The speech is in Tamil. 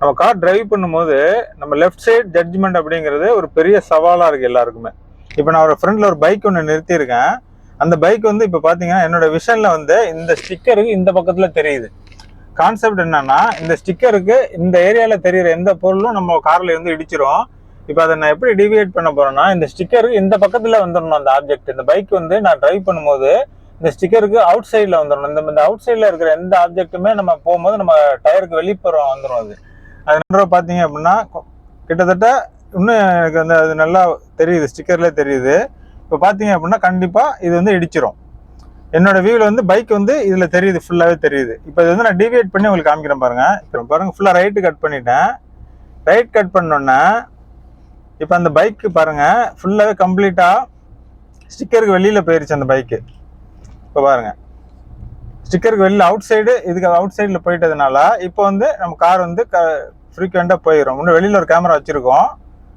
நம்ம கார் டிரைவ் பண்ணும்போது நம்ம லெஃப்ட் சைடு ஜட்ஜ்மெண்ட் அப்படிங்கிறது ஒரு பெரிய சவாலாக இருக்குது எல்லாருக்குமே. இப்போ நான் ஒரு ஃப்ரெண்டில் ஒரு பைக் ஒன்று நிறுத்தியிருக்கேன். அந்த பைக் வந்து இப்போ பார்த்தீங்கன்னா என்னோட விஷனில் வந்து இந்த ஸ்டிக்கருக்கு இந்த பக்கத்தில் தெரியுது. கான்செப்ட் என்னன்னா, இந்த ஸ்டிக்கருக்கு இந்த ஏரியாவில் தெரிகிற எந்த பொருளும் நம்ம காரில் இருந்து இடிச்சிரும். இப்போ அதை நான் எப்படி டிவியேட் பண்ண போறேன்னா, இந்த ஸ்டிக்கருக்கு இந்த பக்கத்தில் வந்துடணும் அந்த ஆப்ஜெக்ட். இந்த பைக் வந்து நான் டிரைவ் பண்ணும்போது இந்த ஸ்டிக்கருக்கு அவுட் சைடில் வந்துடணும். இந்த அவுட் சைடில் இருக்கிற எந்த ஆப்ஜெக்ட்டுமே நம்ம போகும்போது நம்ம டயருக்கு வெளிப்புறம் வந்துடும். அது பார்த்தீங்க அப்படின்னா கிட்டத்தட்ட இன்னும் எனக்கு வந்து அது நல்லா தெரியுது, ஸ்டிக்கர்லேயே தெரியுது. இப்போ பார்த்தீங்க அப்படின்னா கண்டிப்பாக இது வந்து இடிச்சிரும். என்னோட வியூவில் வந்து பைக் வந்து இதில் தெரியுது, ஃபுல்லாகவே தெரியுது. இப்போ இது வந்து நான் டிவியேட் பண்ணி உங்களுக்கு காமிக்கிறேன் பாருங்க. இப்போ பாருங்க, ஃபுல்லாக ரைட்டு கட் பண்ணிட்டேன். ரைட் கட் பண்ணோன்னே இப்போ அந்த பைக்கு பாருங்க ஃபுல்லாகவே கம்ப்ளீட்டாக ஸ்டிக்கருக்கு வெளியில் போயிருச்சு அந்த பைக்கு. இப்போ பாருங்க, ஸ்டிக்கருக்கு வெளியில் அவுட் சைடு, இதுக்கு அவுட் சைடில் போயிட்டதுனால இப்போ வந்து நம்ம கார் வந்து ஃப்ரீக்வெண்ட்டாக போயிடும். இன்னும் வெளியில் ஒரு கேமரா வச்சுருக்கோம்.